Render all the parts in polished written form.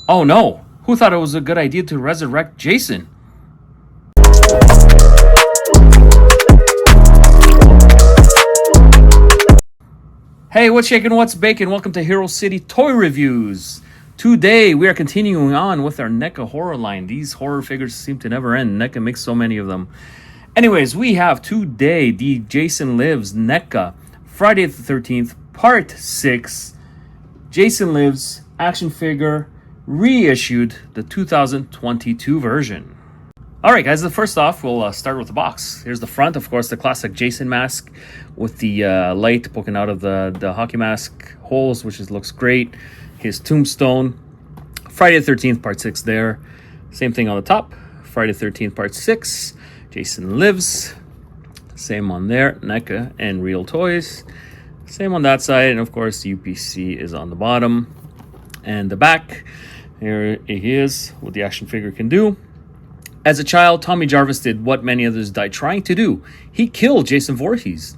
Oh no! Who thought it was a good idea to resurrect Jason? Hey, what's shaking, what's baking? Welcome to Hero City Toy Reviews. Today, we are continuing on with our NECA horror line. These horror figures seem to never end. NECA makes so many of them. Anyways, we have today the Jason Lives NECA Friday the 13th, Part 6. Jason Lives action figure reissued, the 2022 version. Alright guys, first off, we'll start with the box. Here's the front, of course, the classic Jason mask with the light poking out of the hockey mask holes, which looks great. His Tombstone, Friday the 13th, Part 6 there. Same thing on the top, Friday the 13th, Part 6. Jason Lives, same on there, NECA and Real Toys. Same on that side, and of course, UPC is on the bottom. And the back, here he is, what the action figure can do. As a child, Tommy Jarvis did what many others died trying to do. He killed Jason Voorhees,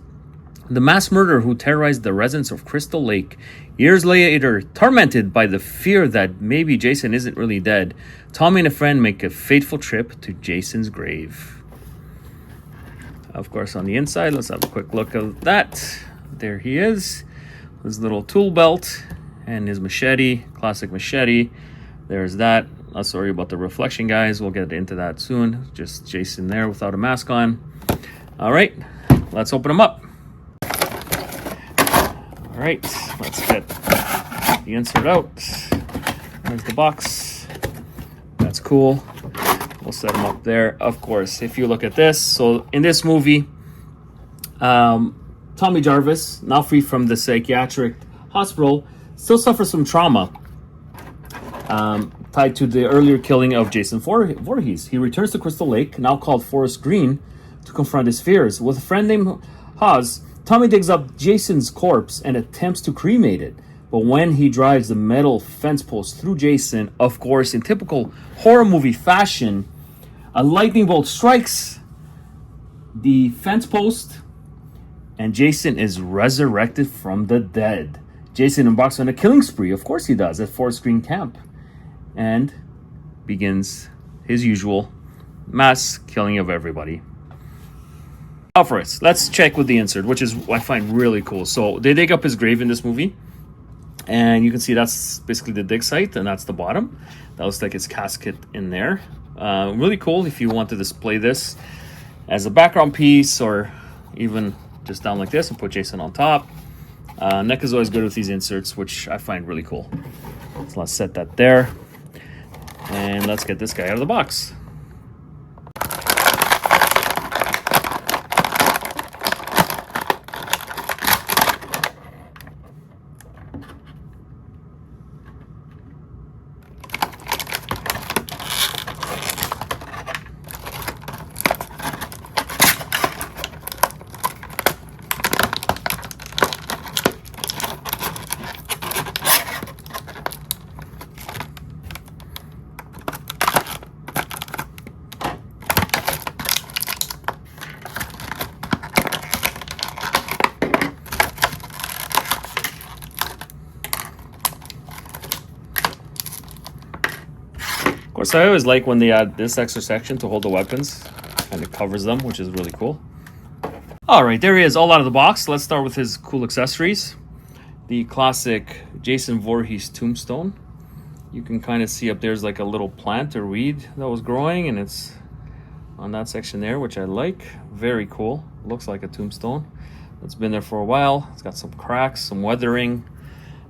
the mass murderer who terrorized the residents of Crystal Lake. Years later, tormented by the fear that maybe Jason isn't really dead, Tommy and a friend make a fateful trip to Jason's grave. Of course, on the inside, let's have a quick look at that. There he is, his little tool belt and his machete, classic machete. There's that. Not sorry about the reflection, guys. We'll get into that soon. Just Jason there without a mask on. All right, let's open him up. All right, let's get the insert out. There's the box. That's cool. We'll set him up there. Of course, if you look at this, so in this movie, Tommy Jarvis, now free from the psychiatric hospital, still suffers from trauma tied to the earlier killing of Jason Voorhees. He returns to Crystal Lake, now called Forest Green, to confront his fears. With a friend named Haz, Tommy digs up Jason's corpse and attempts to cremate it. But when he drives the metal fence post through Jason, of course, in typical horror movie fashion, a lightning bolt strikes the fence post, and Jason is resurrected from the dead. Jason embarks on a killing spree, of course he does, at Forest Green Camp, and begins his usual mass killing of everybody. First, let's check with the insert, which is I find really cool. So they dig up his grave in this movie, and you can see that's basically the dig site, and that's the bottom. That looks like his casket in there. Really cool if you want to display this as a background piece, or even just down like this and put Jason on top. NECA is always good with these inserts, which I find really cool. So let's set that there. And let's get this guy out of the box. Of course, I always like when they add this extra section to hold the weapons, and it covers them, which is really cool. All right, there he is, all out of the box. Let's start with his cool accessories. The classic Jason Voorhees Tombstone. You can kind of see up there's like a little plant or weed that was growing, and it's on that section there, which I like. Very cool. Looks like a tombstone. It's been there for a while. It's got some cracks, some weathering.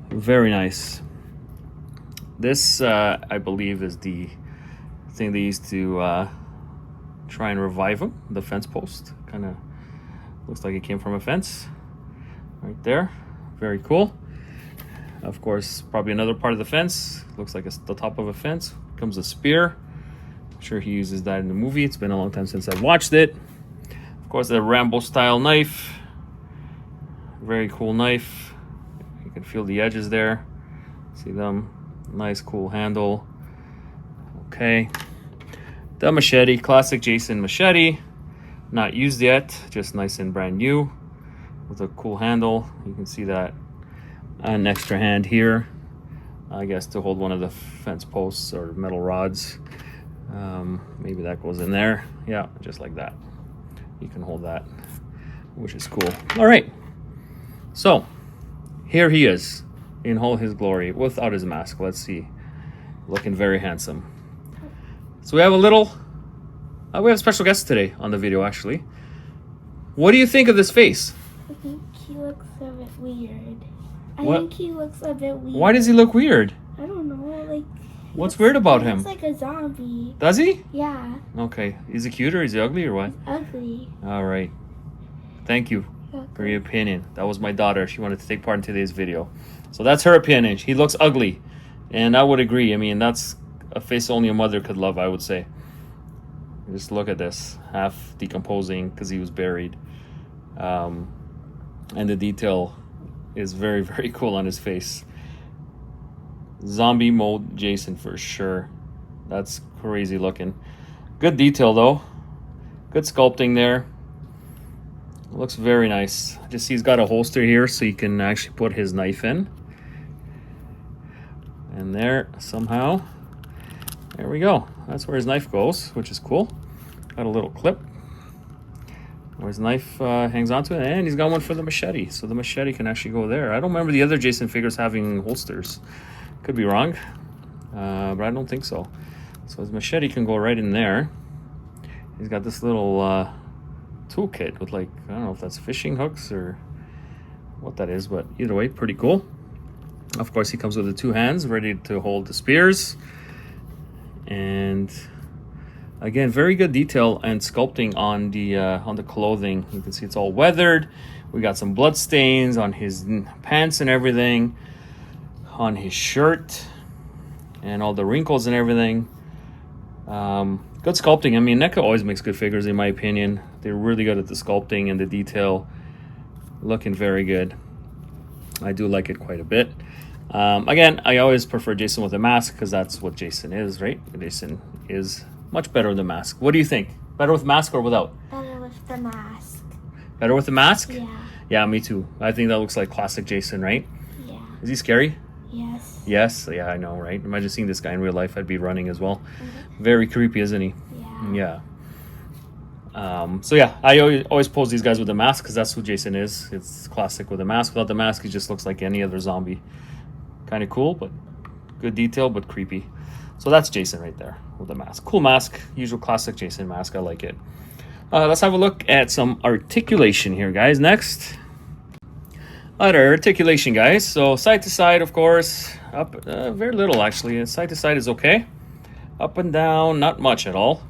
Very nice. This, I believe, is the thing they used to try and revive him, the fence post. Kind of looks like it came from a fence right there. Very cool. Of course, probably another part of the fence. Looks like it's the top of a fence. Comes a spear. I'm sure he uses that in the movie. It's been a long time since I've watched it. Of course, the Rambo style knife. Very cool knife. You can feel the edges there. See them? Nice, cool handle. Okay. The machete, classic Jason machete. Not used yet, just nice and brand new with a cool handle. You can see that an extra hand here. I guess to hold one of the fence posts or metal rods. Maybe that goes in there. Yeah, just like that. You can hold that, which is cool. All right. So here he is in all his glory without his mask. Let's see. Looking very handsome. So we have we have a special guest today on the video, actually. What do you think of this face? I think he looks a bit weird. What? I think he looks a bit weird. Why does he look weird? I don't know, like... What's weird about him? He looks like a zombie. Does he? Yeah. Okay. Is he cute or is he ugly or what? He's ugly. All right. Thank you for your opinion. That was my daughter. She wanted to take part in today's video. So that's her opinion. He looks ugly. And I would agree. I mean, that's a face only a mother could love, I would say. Just look at this. Half decomposing because he was buried. And the detail is very, very cool on his face. Zombie mode Jason for sure. That's crazy looking. Good detail though. Good sculpting there. Looks very nice. Just see he's got a holster here so you can actually put his knife in. And there, somehow. There we go. That's where his knife goes, which is cool. Got a little clip where his knife hangs onto it, and he's got one for the machete. So the machete can actually go there. I don't remember the other Jason figures having holsters. Could be wrong, but I don't think so. So his machete can go right in there. He's got this little toolkit with, like, I don't know if that's fishing hooks or what that is, but either way, pretty cool. Of course, he comes with the two hands ready to hold the spears. And again, very good detail and sculpting on the clothing. You can see it's all weathered. We got some blood stains on his pants and everything, on his shirt, and all the wrinkles and everything. Good sculpting. I mean, NECA always makes good figures, in my opinion. They're really good at the sculpting and the detail. Looking very good. I do like it quite a bit. Again, I always prefer Jason with a mask because that's what Jason is, right? Jason is much better with a mask. What do you think? Better with mask or without? Better with the mask. Better with the mask? Yeah. Yeah, me too. I think that looks like classic Jason, right? Yeah. Is he scary? Yes. Yes. Yeah, I know, right? Imagine seeing this guy in real life. I'd be running as well. Very creepy, isn't he? Yeah. Yeah. So yeah, I always pose these guys with a mask because that's who Jason is. It's classic with a mask. Without the mask, he just looks like any other zombie. Kind of cool, but good detail, but creepy. So that's Jason right there with a mask. Cool mask. Usual classic Jason mask. I like it. Let's have a look at some articulation here, guys. Next. All right, our articulation, guys. So side to side, of course. Up, very little actually. Side to side is okay. Up and down, not much at all.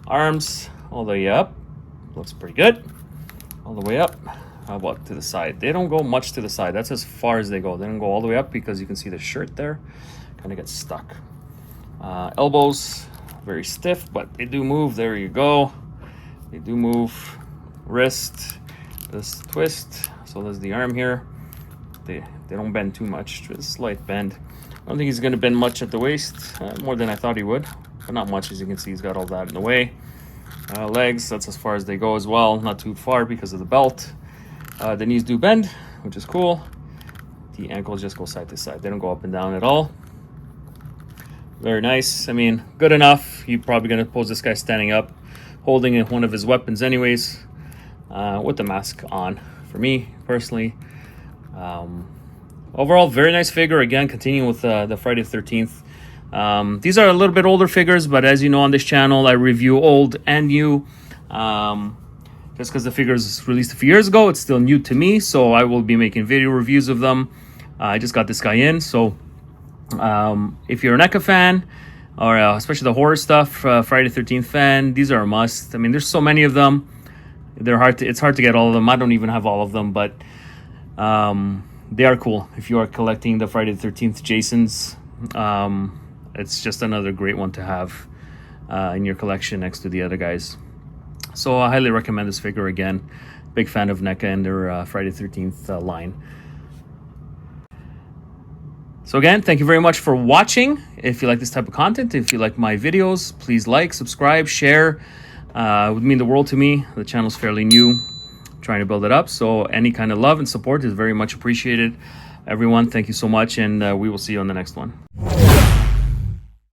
Arms all the way up. Looks pretty good. All the way up. How about to the side? They don't go much to the side. That's as far as they go. They don't go all the way up because you can see the shirt there kind of gets stuck. Elbows, very stiff, but they do move. There you go. They do move. Wrist, this twist. So there's the arm here. They don't bend too much. Just a slight bend. I don't think he's going to bend much at the waist. More than I thought he would. But not much. As you can see, he's got all that in the way. Legs, that's as far as they go as well. Not too far because of the belt. The knees do bend, which is cool. The ankles just go side to side. They don't go up and down at all. Very nice. I mean, good enough. You're probably going to pose this guy standing up, holding one of his weapons anyways, with the mask on. For me, personally. Overall, very nice figure. Again, continuing with the Friday the 13th. These are a little bit older figures, but as you know on this channel, I review old and new. Just because the figure was released a few years ago, it's still new to me, so I will be making video reviews of them. I just got this guy in, so if you're a NECA fan, or especially the horror stuff, Friday the 13th fan, these are a must. I mean, there's so many of them. It's hard to get all of them. I don't even have all of them, but they are cool. If you are collecting the Friday the 13th Jasons, it's just another great one to have in your collection next to the other guys. So I highly recommend this figure again. Big fan of NECA and their Friday the 13th line. So again, thank you very much for watching. If you like this type of content, if you like my videos, please like, subscribe, share. It would mean the world to me. The channel's fairly new, trying to build it up. So any kind of love and support is very much appreciated. Everyone, thank you so much, and we will see you on the next one.